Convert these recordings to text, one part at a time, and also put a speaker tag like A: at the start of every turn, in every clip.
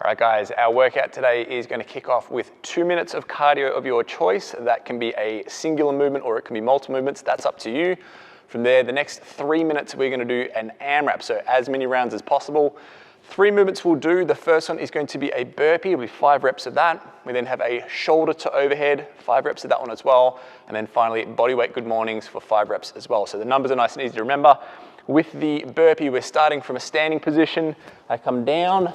A: All right, guys, our workout today is going to kick off with 2 minutes of cardio of your choice. That can be a singular movement or it can be multiple movements. That's up to you. From there, the next 3 minutes, we're going to do an AMRAP, so as many rounds as possible. 3 movements we'll do. The first one is going to be a burpee. It'll be 5 reps of that. We then have a shoulder to overhead, 5 reps of that one as well. And then finally, bodyweight good mornings for 5 reps as well. So the numbers are nice and easy to remember. With the burpee, we're starting from a standing position. I come down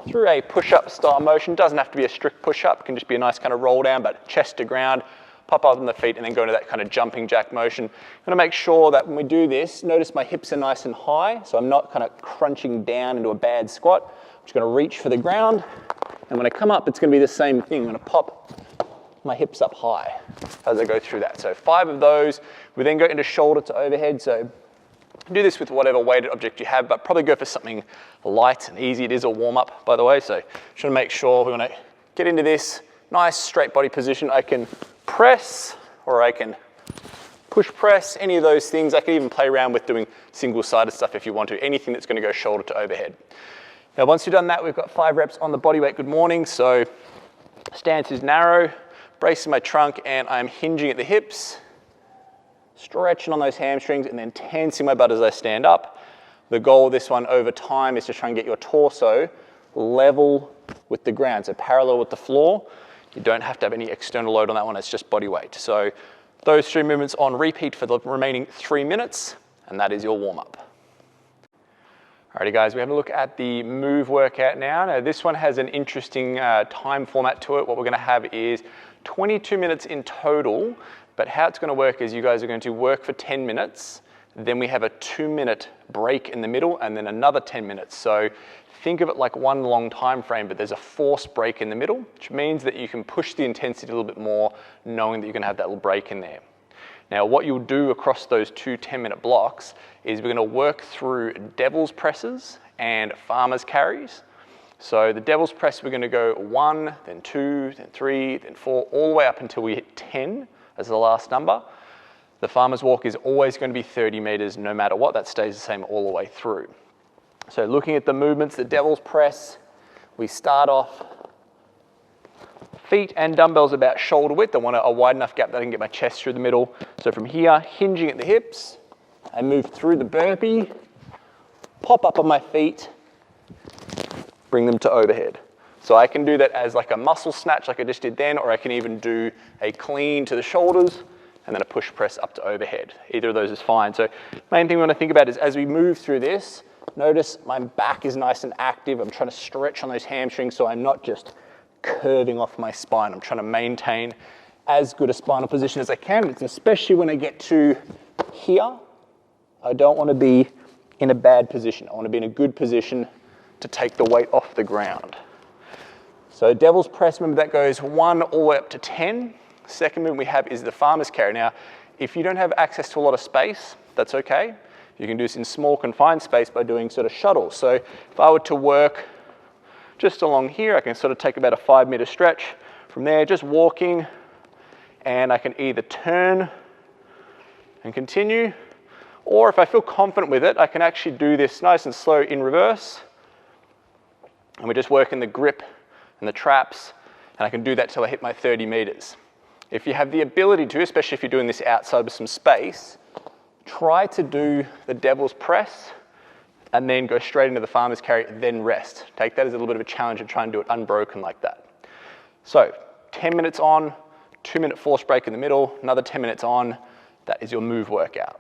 A: through a push-up style motion. Doesn't have to be a strict push-up. It can just be a nice kind of roll down, but chest to ground, pop up on the feet, and then go into that kind of jumping jack motion. I'm gonna make sure that when we do this, notice my hips are nice and high, so I'm not kind of crunching down into a bad squat. I'm just gonna reach for the ground, and when I come up, it's gonna be the same thing. I'm gonna pop my hips up high as I go through that. So 5 of those. We then go into shoulder to overhead, so do this with whatever weighted object you have, but probably go for something light and easy. It is a warm-up, by the way, so just want to make sure we want to get into this nice straight body position. I can press or I can push press, any of those things. I can even play around with doing single-sided stuff if you want to, anything that's going to go shoulder to overhead. Now, once you've done that, we've got 5 reps on the bodyweight good morning, so stance is narrow, bracing my trunk, and I'm hinging at the hips, stretching on those hamstrings, and then tensing my butt as I stand up. The goal of this one over time is to try and get your torso level with the ground, so parallel with the floor. You don't have to have any external load on that one, it's just body weight. So those 3 movements on repeat for the remaining 3 minutes, and that is your warm-up. Alrighty guys, we have a look at the MOV workout now. Now this one has an interesting time format to it. What we're gonna have is 22 minutes in total, but how it's gonna work is you guys are going to work for 10 minutes, then we have a 2-minute break in the middle, and then another 10 minutes. So think of it like one long time frame, but there's a forced break in the middle, which means that you can push the intensity a little bit more, knowing that you're gonna have that little break in there. Now, what you'll do across those 2 10-minute blocks is we're gonna work through devil's presses and farmer's carries. So the devil's press, we're gonna go 1, then 2, then 3, then 4, all the way up until we hit 10 as the last number. The farmer's walk is always going to be 30 meters no matter what. That stays the same all the way through. So looking at the movements, the devil's press, we start off feet and dumbbells about shoulder width. I want a wide enough gap that I can get my chest through the middle. So from here, hinging at the hips, I move through the burpee, pop up on my feet, bring them to overhead. So I can do that as like a muscle snatch like I just did then, or I can even do a clean to the shoulders and then a push press up to overhead. Either of those is fine. So main thing we want to think about is as we move through this, notice my back is nice and active. I'm trying to stretch on those hamstrings so I'm not just curving off my spine. I'm trying to maintain as good a spinal position as I can. It's especially when I get to here, I don't want to be in a bad position. I want to be in a good position to take the weight off the ground. So devil's press, remember that goes 1 all the way up to 10. Second movement we have is the farmer's carry. Now, if you don't have access to a lot of space, that's okay. You can do this in small confined space by doing sort of shuttles. So if I were to work just along here, I can sort of take about a 5-meter stretch. From there, just walking, and I can either turn and continue, or if I feel confident with it, I can actually do this nice and slow in reverse. And we're just working the grip and the traps, and I can do that till I hit my 30 meters. If you have the ability to, especially if you're doing this outside with some space, try to do the devil's press and then go straight into the farmer's carry, then rest. Take that as a little bit of a challenge and try and do it unbroken like that. So 10 minutes on, 2-minute force break in the middle, another 10 minutes on. That is your MOV workout.